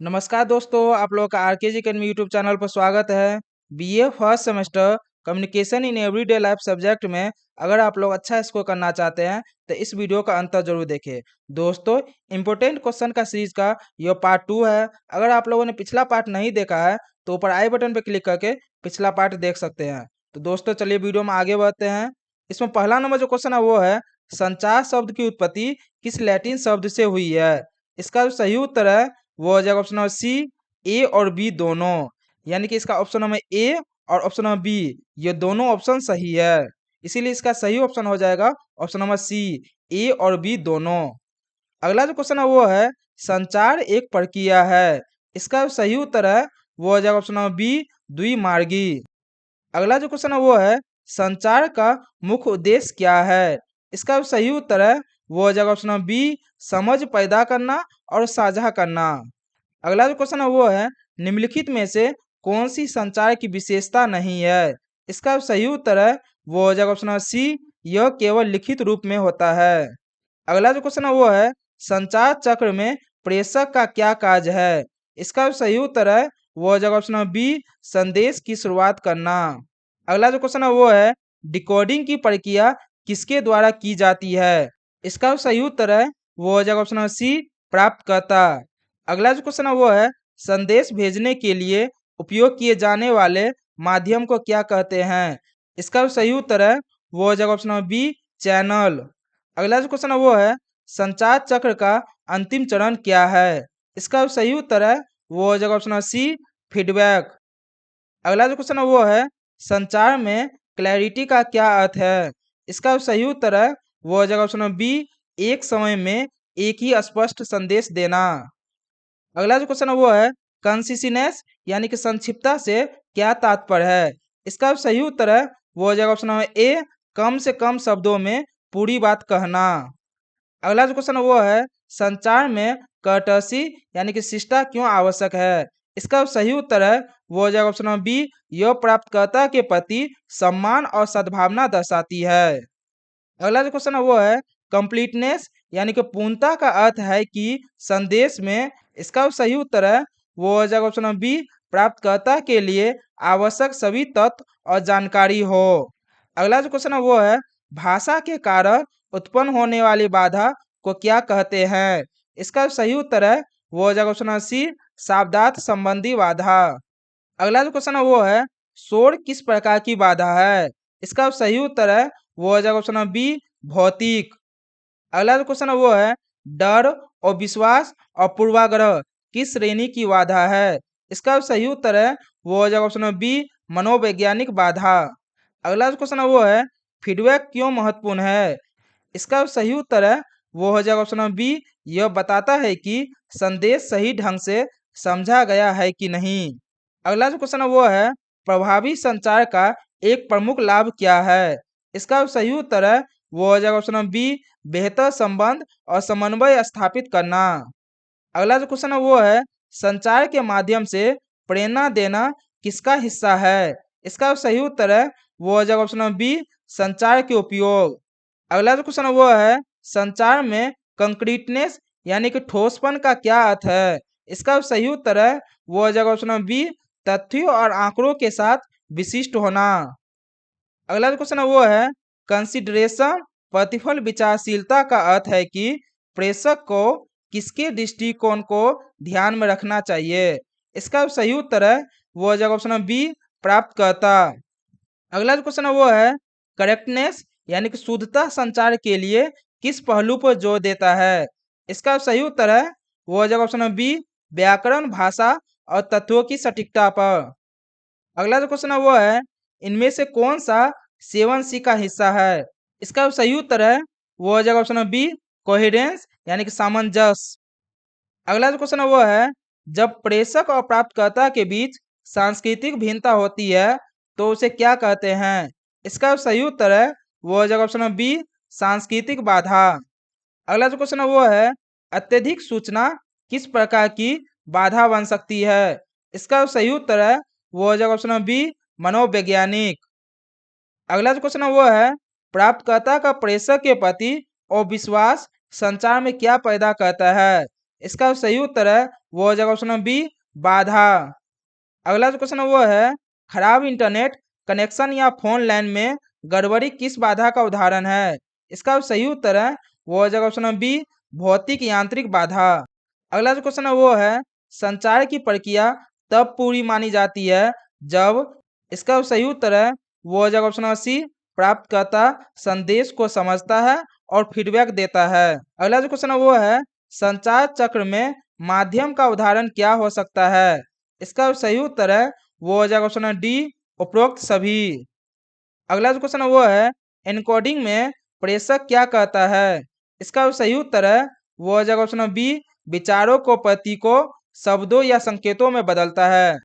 नमस्कार दोस्तों, आप लोगों का आरके जी अकेडमी यूट्यूब चैनल पर स्वागत है। BA first semester communication in everyday life subject में अगर आप लोग अच्छा स्कोर करना चाहते हैं तो इस वीडियो का अंत जरूर देखें। दोस्तों, इम्पोर्टेंट क्वेश्चन का सीरीज का यह पार्ट 2 है। अगर आप लोगों ने पिछला पार्ट नहीं देखा है तो ऊपर आई बटन पर क्लिक करके पिछला पार्ट देख सकते हैं। तो दोस्तों चलिए वीडियो में आगे बढ़ते हैं। इसमें पहला नंबर जो क्वेश्चन है वो है, संचार शब्द की उत्पत्ति किस लैटिन शब्द से हुई है? इसका जो सही उत्तर है वो हो जाएगा ऑप्शन नंबर सी, ए और बी दोनों। यानी कि इसका ऑप्शन नंबर ए और ऑप्शन नंबर बी ये दोनों ऑप्शन सही है, इसीलिए इसका सही ऑप्शन हो जाएगा ऑप्शन नंबर सी, ए और बी दोनों। अगला जो क्वेश्चन है वो है, संचार एक प्रक्रिया है। इसका सही उत्तर है वो हो जाएगा ऑप्शन नंबर बी, द्विमार्गी। अगला जो क्वेश्चन है वो है, संचार का मुख्य उद्देश्य क्या है? इसका सही उत्तर है वो हो जाएगा ऑप्शन नंबर बी, समझ पैदा करना और साझा करना। अगला जो क्वेश्चन है वो है, निम्नलिखित में से कौन सी संचार की विशेषता नहीं है? इसका सही उत्तर है वो हो जाएगा ऑप्शन नंबर सी, यह केवल लिखित रूप में होता है। अगला जो क्वेश्चन है वो है, संचार चक्र में प्रेषक का क्या कार्य है? इसका सही उत्तर है वो हो जाएगा ऑप्शन नंबर बी, संदेश की शुरुआत करना। अगला जो क्वेश्चन है वो है, डिकोडिंग की प्रक्रिया किसके द्वारा की जाती है? इसका सही उत्तर है वो हो जाएगा ऑप्शन नंबर सी, प्राप्तकर्ता। अगला जो क्वेश्चन है वो है, संदेश भेजने के लिए उपयोग किए जाने वाले माध्यम को क्या कहते हैं? इसका सही उत्तर है वो हो जाएगा ऑप्शन नंबर बी, चैनल। अगला जो क्वेश्चन है वो है, संचार चक्र का अंतिम चरण क्या है? इसका सही उत्तर है वो हो जाएगा ऑप्शन नंबर सी, फीडबैक। अगला जो क्वेश्चन है वो है, संचार में क्लैरिटी का क्या अर्थ है? इसका सही उत्तर है वो हो जाएगा ऑप्शन नंबर बी, एक समय में एक ही स्पष्ट संदेश देना। अगला जो क्वेश्चन है वो है, कंसिसिनेस यानी कि संक्षिप्तता से क्या तात्पर्य है? इसका सही उत्तर है वो हो जाएगा ऑप्शन नंबर ए, कम से कम शब्दों में पूरी बात कहना। अगला जो क्वेश्चन है वो है, संचार में कर्टसी यानी कि शिष्टता क्यों आवश्यक है? इसका सही उत्तर है वो हो जाएगा ऑप्शन नंबर बी, यह प्राप्तकर्ता के प्रति सम्मान और सद्भावना दर्शाती है। अगला जो क्वेश्चन है वो है, कंप्लीटनेस यानी कि पूर्णता का अर्थ है कि संदेश में। इसका सही उत्तर है वो हो जाएगा ऑप्शन नंबर बी, प्राप्तकर्ता के लिए आवश्यक सभी तत्व और जानकारी हो। अगला जो क्वेश्चन है वो है, भाषा के कारण उत्पन्न होने वाली बाधा को क्या कहते हैं? इसका सही उत्तर है वो हो जाएगा ऑप्शन नंबर सी, शब्दार्थ संबंधी बाधा। अगला जो क्वेश्चन है वो है, शोर किस प्रकार की बाधा है? इसका सही उत्तर है वो हो जाएगा ऑप्शन नंबर बी, भौतिक। अगला जो क्वेश्चन है वो है, डर और विश्वास और पूर्वाग्रह किस श्रेणी की बाधा है? इसका सही उत्तर है वो हो जाएगा ऑप्शन नंबर बी, मनोवैज्ञानिक बाधा। अगला जो क्वेश्चन है वो है, फीडबैक क्यों महत्वपूर्ण है? इसका सही उत्तर है वो हो जाएगा ऑप्शन नंबर बी, यह बताता है कि संदेश सही ढंग से समझा गया है कि नहीं। अगला जो क्वेश्चन है वो है, प्रभावी संचार का एक प्रमुख लाभ क्या है? इसका सही उत्तर है वो हो जाएगा ऑप्शन नंबर बी, बेहतर संबंध और समन्वय स्थापित करना। अगला जो क्वेश्चन है वो है, संचार के माध्यम से प्रेरणा देना किसका हिस्सा है? इसका सही उत्तर है वो हो जाएगा ऑप्शन नंबर बी, संचार के उपयोग। अगला जो क्वेश्चन है वो है, संचार में कंक्रीटनेस यानी कि ठोसपन का क्या अर्थ है? इसका सही उत्तर है वो हो जाएगा ऑप्शन नंबर बी, तथ्यों और आंकड़ों के साथ विशिष्ट होना। अगला जो क्वेश्चन है वो है, कंसिडरेशन प्रतिफल विचारशीलता का अर्थ है कि प्रेषक को किसके दृष्टिकोण को ध्यान में रखना चाहिए? इसका सही उत्तर है वो हो जाएगा ऑप्शन नंबर बी, प्राप्तकर्ता। अगला जो क्वेश्चन है वो है, करेक्टनेस यानी कि शुद्धता संचार के लिए किस पहलू पर जोर देता है? इसका सही उत्तर है वो हो जाएगा ऑप्शन नंबर बी, व्याकरण, भाषा और तथ्यों की सटीकता पर। अगला जो क्वेश्चन है वो है, इनमें से कौन सा 7C का हिस्सा है? इसका सही उत्तर है वो हो जाएगा ऑप्शन नंबर बी, कोहेरेंस यानी कि सामंजस्य। अगला जो क्वेश्चन है वो है, जब प्रेषक और प्राप्तकर्ता के बीच सांस्कृतिक भिन्नता होती है तो उसे क्या कहते हैं? इसका सही उत्तर है वो हो जाएगा ऑप्शन नंबर बी, सांस्कृतिक बाधा। अगला जो क्वेश्चन है वो है, अत्यधिक सूचना किस प्रकार की बाधा बन सकती है? इसका सही उत्तर है वो हो जाएगा ऑप्शन नंबर बी, मनोवैज्ञानिक। अगला जो क्वेश्चन है वो है, प्राप्तकर्ता का प्रेषक के प्रति अविश्वास संचार में क्या पैदा करता है? इसका सही उत्तर है वो हो जाएगा ऑप्शन नंबर बी बाधा। अगला जो क्वेश्चन है वो है खराब इंटरनेट कनेक्शन या फोन लाइन में गड़बड़ी किस बाधा का उदाहरण है। इसका सही उत्तर है वो हो जाएगा ऑप्शन नंबर बी भौतिक यांत्रिक बाधा। अगला जो क्वेश्चन है वो है संचार की प्रक्रिया तब पूरी मानी जाती है जब, इसका सही उत्तर है वो हो जाएगा ऑप्शन नंबर सी प्राप्तकर्ता संदेश को समझता है और फीडबैक देता है। अगला जो क्वेश्चन है वो है संचार चक्र में माध्यम का उदाहरण क्या हो सकता है। इसका सही उत्तर है वो हो जाएगा ऑप्शन नंबर डी उपरोक्त सभी। अगला जो क्वेश्चन है वो है एनकोडिंग में प्रेषक क्या कहता है। इसका सही उत्तर है वो हो जाएगा ऑप्शन नंबर बी विचारों को प्रतीकों शब्दों या संकेतों में बदलता है।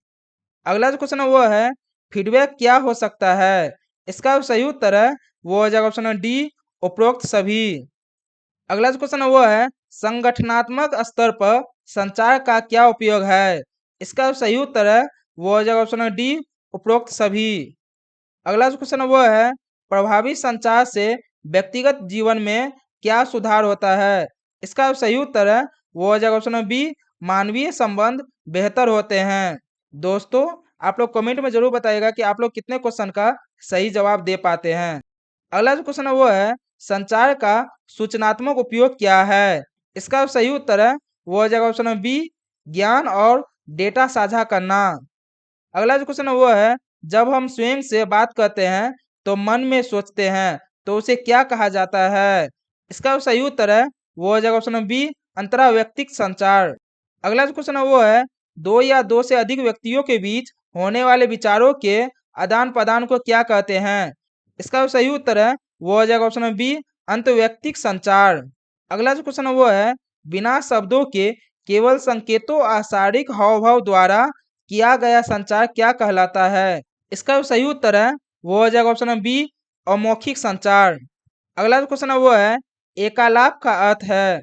अगला जो क्वेश्चन है वो है फीडबैक क्या हो सकता है। इसका सही उत्तर है वो हो जाएगा ऑप्शन नंबर डी उपरोक्त सभी। अगला जो क्वेश्चन है वो है संगठनात्मक स्तर पर संचार का क्या उपयोग है। इसका सही उत्तर है वो हो जाएगा ऑप्शन नंबर डी उपरोक्त सभी। अगला जो क्वेश्चन है वो है प्रभावी संचार से व्यक्तिगत जीवन में क्या सुधार होता है। इसका सही उत्तर है वो हो जाएगा ऑप्शन नंबर बी मानवीय संबंध बेहतर होते हैं। दोस्तों आप लोग कमेंट में जरूर बताइएगा कि आप लोग कितने क्वेश्चन का सही जवाब दे पाते हैं। अगला जो क्वेश्चन है वो है संचार का सूचनात्मक उपयोग क्या है। इसका सही उत्तर है वो हो जाएगा ऑप्शन नंबर बी ज्ञान और डेटा साझा करना। अगला जो क्वेश्चन है वो है जब हम स्वयं से बात करते हैं तो मन में सोचते हैं तो उसे क्या कहा जाता है। इसका सही उत्तर है वो हो जाएगा ऑप्शन नंबर बी अंतराव्यक्तिक संचार। अगला जो क्वेश्चन है वो है दो या दो से अधिक व्यक्तियों के बीच होने वाले विचारों के आदान प्रदान को क्या कहते हैं। इसका सही उत्तर है वो हो जाएगा ऑप्शन नंबर बी अंतर्वैयक्तिक संचार। अगला जो क्वेश्चन है वो है बिना शब्दों के केवल संकेतों और शारीरिक हाव भाव द्वारा किया गया संचार क्या कहलाता है। इसका सही उत्तर है वो हो जाएगा ऑप्शन नंबर बी अमौखिक संचार। अगला जो क्वेश्चन है वो है एकालाप का अर्थ है।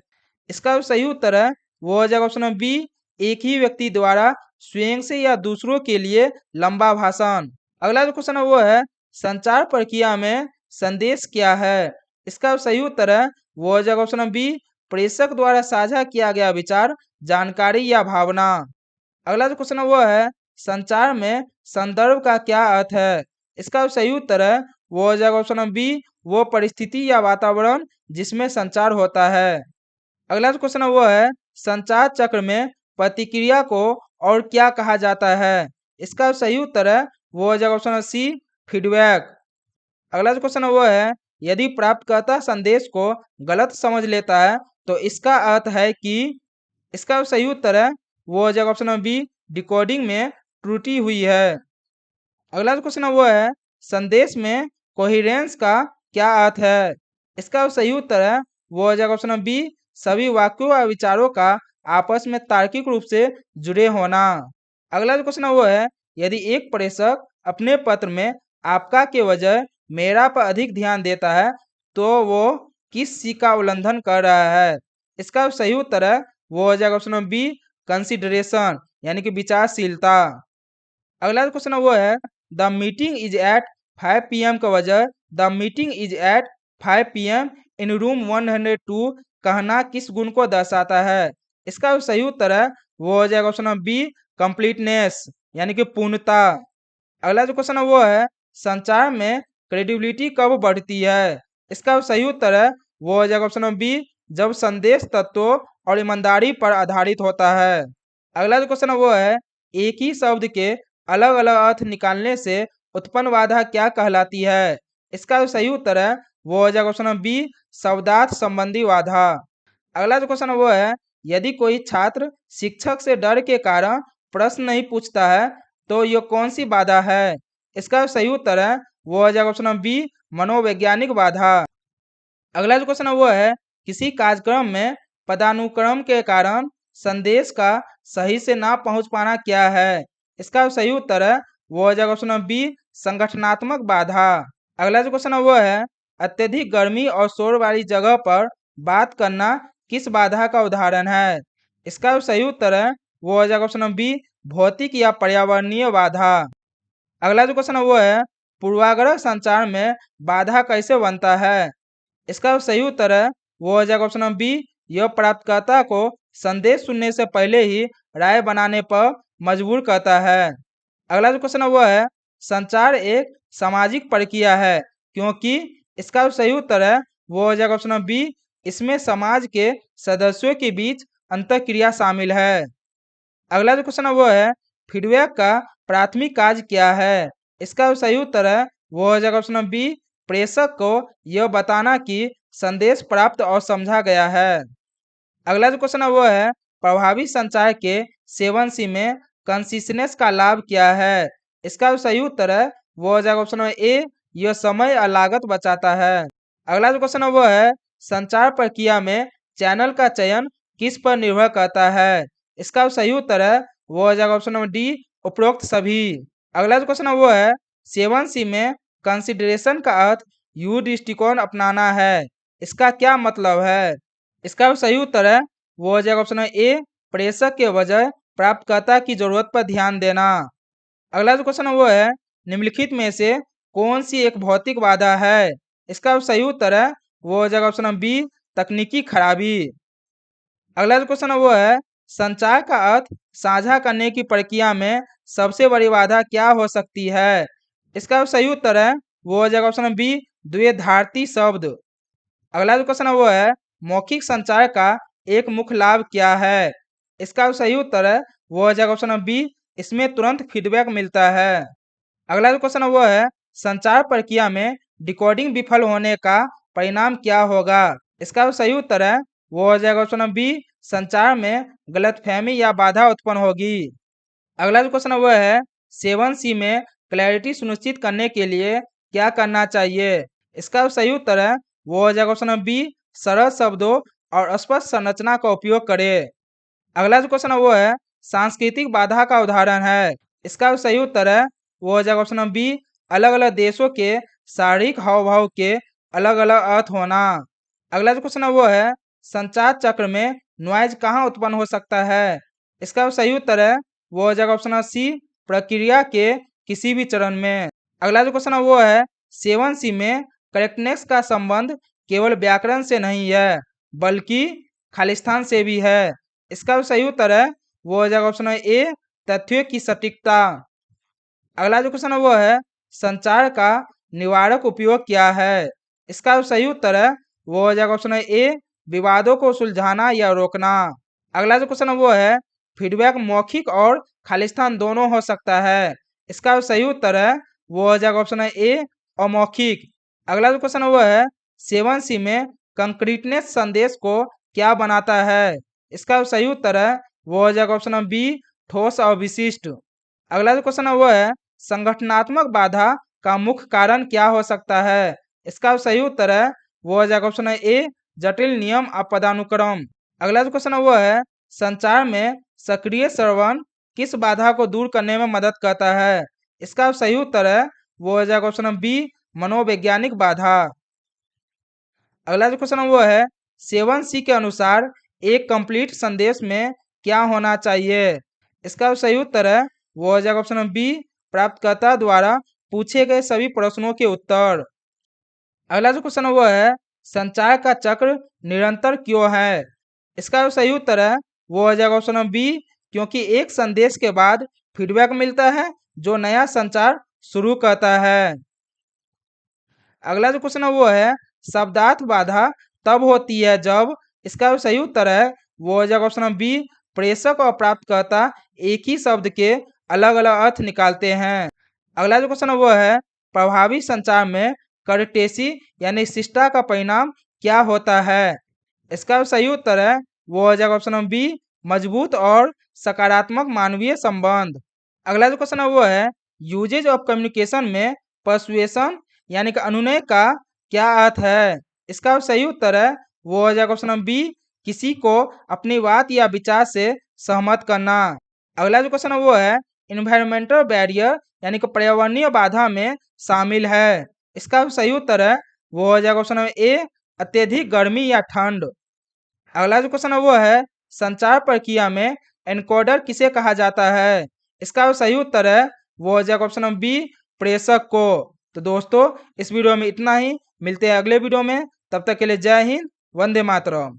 इसका सही उत्तर है वो हो जाएगा ऑप्शन नंबर बी एक ही व्यक्ति द्वारा स्वयं से या दूसरों के लिए लंबा भाषण। अगला जो क्वेश्चन है वो है संचार प्रक्रिया में संदेश क्या है। इसका सही उत्तर है वो हो जाएगा ऑप्शन नंबर बी प्रेषक द्वारा साझा किया गया विचार जानकारी या भावना। अगला जो क्वेश्चन है वो है संचार में संदर्भ का क्या अर्थ है। इसका सही उत्तर है वो हो जाएगा ऑप्शन नंबर बी वो परिस्थिति या वातावरण जिसमें संचार होता है। अगला जो क्वेश्चन है वो है संचार चक्र में प्रतिक्रिया को और क्या कहा जाता है। इसका सही उत्तर है वो हो जाएगा ऑप्शन नंबर सी फीडबैक। अगला जो क्वेश्चन है वो है यदि प्राप्तकर्ता संदेश को गलत समझ लेता है तो इसका अर्थ है कि, इसका सही उत्तर है वो हो जाएगा ऑप्शन नंबर बी डिकोडिंग में त्रुटि हुई है। अगला जो क्वेश्चन है वो है संदेश में कोहिरेंस का क्या अर्थ है। इसका सही उत्तर है वो हो जाएगा ऑप्शन नंबर बी सभी वाक्यों और विचारों का आपस में तार्किक रूप से जुड़े होना। अगला जो क्वेश्चन है वो है यदि एक प्रेषक अपने पत्र में आपका के वजह मेरा पर अधिक ध्यान देता है तो वो किस सी का उल्लंघन कर रहा है। इसका सही उत्तर है वो हो जाएगा ऑप्शन नंबर बी कंसिडरेशन यानी कि विचारशीलता। अगला क्वेश्चन है वो है the meeting is at 5 PM का वजह the meeting is at 5 PM in room 102 कहना किस गुण को दर्शाता है। इसका सही उत्तर है वो हो जाएगा ऑप्शन नंबर बी कंप्लीटनेस यानी कि पूर्णता। अगला जो क्वेश्चन है वो है संचार में क्रेडिबिलिटी कब बढ़ती है। इसका सही उत्तर है वो हो जाएगा ऑप्शन नंबर बी जब संदेश तत्वों और ईमानदारी पर आधारित होता है। अगला जो क्वेश्चन है वो है एक ही शब्द के अलग अलग अर्थ निकालने से उत्पन्न बाधा क्या कहलाती है। इसका सही उत्तर है वो हो जाएगा ऑप्शन नंबर बी शब्दार्थ संबंधी बाधा। अगला जो क्वेश्चन है वो है यदि कोई छात्र शिक्षक से डर के कारण प्रश्न नहीं पूछता है तो ये कौन सी बाधा है। इसका सही उत्तर है वो हो जाएगा ऑप्शन नंबर बी मनोवैज्ञानिक बाधा। अगला जो क्वेश्चन है वो है किसी कार्यक्रम में पदानुक्रम के कारण संदेश का सही से ना पहुंच पाना क्या है। इसका सही उत्तर है वो हो जाएगा ऑप्शन नंबर बी संगठनात्मक बाधा। अगला जो क्वेश्चन है वो है अत्यधिक गर्मी और शोर वाली जगह पर बात करना किस बाधा का उदाहरण है। इसका सही उत्तर है वो हो जाएगा ऑप्शन नंबर बी भौतिक या पर्यावरणीय बाधा। अगला जो क्वेश्चन है वो है पूर्वाग्रह संचार में बाधा कैसे बनता है। इसका सही उत्तर है वो हो जाएगा ऑप्शन नंबर बी यह प्राप्तकर्ता को संदेश सुनने से पहले ही राय बनाने पर मजबूर करता है। अगला जो क्वेश्चन है वो है संचार एक सामाजिक प्रक्रिया है, क्योंकि इसका जो सही उत्तर है वो हो जाएगा ऑप्शन नंबर बी, इसमें समाज के सदस्यों के बीच अंतःक्रिया शामिल है। अगला जो क्वेश्चन है वो है फीडबैक का प्राथमिक कार्य क्या है। इसका जो सही उत्तर है वो हो जाएगा ऑप्शन नंबर बी, प्रेषक को यह बताना कि संदेश प्राप्त और समझा गया है। अगला जो क्वेश्चन है वो है प्रभावी संचार के 7C में कंसिस्टेंस का लाभ क्या है। इसका जो सही उत्तर है वो हो जाएगा ऑप्शन नंबर ए, यह समय और लागत बचाता है। अगला जो क्वेश्चन है वो है संचार प्रक्रिया में चैनल का चयन किस पर निर्भर करता है। इसका जो सही उत्तर है वो हो जाएगा ऑप्शन नंबर डी, उपरोक्त सभी। अगला जो क्वेश्चन है वो है 7C में कंसिडरेशन का अर्थ यू दृष्टिकोण अपनाना है। इसका क्या मतलब है। इसका जो सही उत्तर है वो हो जाएगा ऑप्शन नंबर ए, प्रेषक के बजाय प्राप्तकर्ता की जरूरत पर ध्यान देना। अगला जो क्वेश्चन है वो है निम्नलिखित में से कौन सी एक भौतिक बाधा है। इसका जो सही उत्तर है वो हो जाएगा ऑप्शन नंबर बी, तकनीकी खराबी। अगला जो क्वेश्चन है वो है संचार का अर्थ साझा करने की प्रक्रिया में सबसे बड़ी बाधा क्या हो सकती है। इसका जो सही उत्तर है वो हो जाएगा ऑप्शन नंबर बी, द्विधार्थी शब्द। अगला जो क्वेश्चन है वो है मौखिक संचार का एक मुख्य लाभ क्या है। इसका जो सही उत्तर है वो हो जाएगा ऑप्शन नंबर बी, इसमें तुरंत फीडबैक मिलता है। अगला जो क्वेश्चन है वो है संचार प्रक्रिया में डिकोडिंग विफल होने का परिणाम क्या होगा। इसका जो सही उत्तर है वो हो जाएगा ऑप्शन नंबर बी, संचार में गलतफहमी या बाधा उत्पन्न होगी। अगला जो क्वेश्चन है वो है 7C में क्लैरिटी सुनिश्चित करने के लिए क्या करना चाहिए। इसका जो सही उत्तर है वो हो जाएगा ऑप्शन नंबर बी, सरल शब्दों और स्पष्ट संरचना का उपयोग करें। अगला जो क्वेश्चन है वो है सांस्कृतिक बाधा का उदाहरण है। इसका जो सही उत्तर है वो हो जाएगा ऑप्शन नंबर बी, अलग अलग देशों के शारीरिक हाव भाव के अलग अलग अर्थ होना। अगला जो क्वेश्चन है वो है संचार चक्र में नॉइज कहाँ उत्पन्न हो सकता है। इसका जो सही उत्तर है वो हो जाएगा ऑप्शन नंबर सी, प्रक्रिया के किसी भी चरण में। अगला जो क्वेश्चन है वो है 7C में करेक्टनेस का संबंध केवल व्याकरण से नहीं है बल्कि खालिस्तान से भी है। इसका जो सही उत्तर है वो हो जाएगा ऑप्शन नंबर ए, तथ्यों की सटीकता। अगला जो क्वेश्चन है वो है संचार का निवारक उपयोग क्या है। इसका जो सही उत्तर है वो हो जाएगा ऑप्शन नंबर ए, विवादों को सुलझाना या रोकना। अगला जो क्वेश्चन है वो है फीडबैक मौखिक और खालिस्तान दोनों हो सकता है। इसका जो सही उत्तर है वो हो जाएगा ऑप्शन नंबर ए, अमौखिक। अगला जो क्वेश्चन है वो है 7C में कंक्रीटनेस संदेश को क्या बनाता है। इसका जो सही उत्तर है वो हो जाएगा ऑप्शन नंबर बी, ठोस और विशिष्ट। अगला जो क्वेश्चन है वो है संगठनात्मक बाधा का मुख्य कारण क्या हो सकता है। इसका जो सही उत्तर है वो हो जाएगा ऑप्शन नंबर ए, जटिल नियम और पदानुक्रम। अगला जो क्वेश्चन है वो है संचार में सक्रिय श्रवण किस बाधा को दूर करने में मदद करता है। इसका जो सही उत्तर है वो हो जाएगा ऑप्शन नंबर बी, मनोवैज्ञानिक बाधा। अगला जो क्वेश्चन है वो है 7C के अनुसार एक कंप्लीट संदेश में क्या होना चाहिए। इसका जो सही उत्तर है वो हो जाएगा ऑप्शन नंबर बी, प्राप्तकर्ता द्वारा पूछे गए सभी प्रश्नों के उत्तर। अगला जो क्वेश्चन है वो है संचार का चक्र निरंतर क्यों है। इसका जो सही उत्तर है वो हो जाएगा ऑप्शन नंबर बी, क्योंकि एक संदेश के बाद फीडबैक मिलता है जो नया संचार शुरू करता है। अगला जो क्वेश्चन है वो है शब्दार्थ बाधा तब होती है जब। इसका जो सही उत्तर है वो हो जाएगा ऑप्शन नंबर बी, प्रेषक और प्राप्तकर्ता एक ही शब्द के अलग अलग अर्थ निकालते हैं। अगला जो क्वेश्चन है वो है प्रभावी संचार में कर्टेसी यानी शिष्टता का परिणाम क्या होता है। इसका जो सही उत्तर है वो हो जाएगा ऑप्शन नंबर बी, मजबूत और सकारात्मक मानवीय संबंध। अगला जो क्वेश्चन है वो है यूजेज ऑफ कम्युनिकेशन में पर्सुएशन यानी कि अनुनय का क्या अर्थ है। इसका जो सही उत्तर है वो हो जाएगा ऑप्शन नंबर बी, किसी को अपनी बात या विचार से सहमत करना। अगला जो क्वेश्चन है वो है इन्वायरमेंटल बैरियर यानी कि पर्यावरणीय बाधा में शामिल है। इसका जो सही उत्तर है वो हो जाएगा ऑप्शन नंबर ए, अत्यधिक गर्मी या ठंड। अगला जो क्वेश्चन है वो है संचार प्रक्रिया में एनकोडर किसे कहा जाता है। इसका जो सही उत्तर है वो हो जाएगा ऑप्शन नंबर बी, प्रेषक को। तो दोस्तों इस वीडियो में इतना ही, मिलते हैं अगले वीडियो में, तब तक के लिए जय हिंद, वंदे मातरम।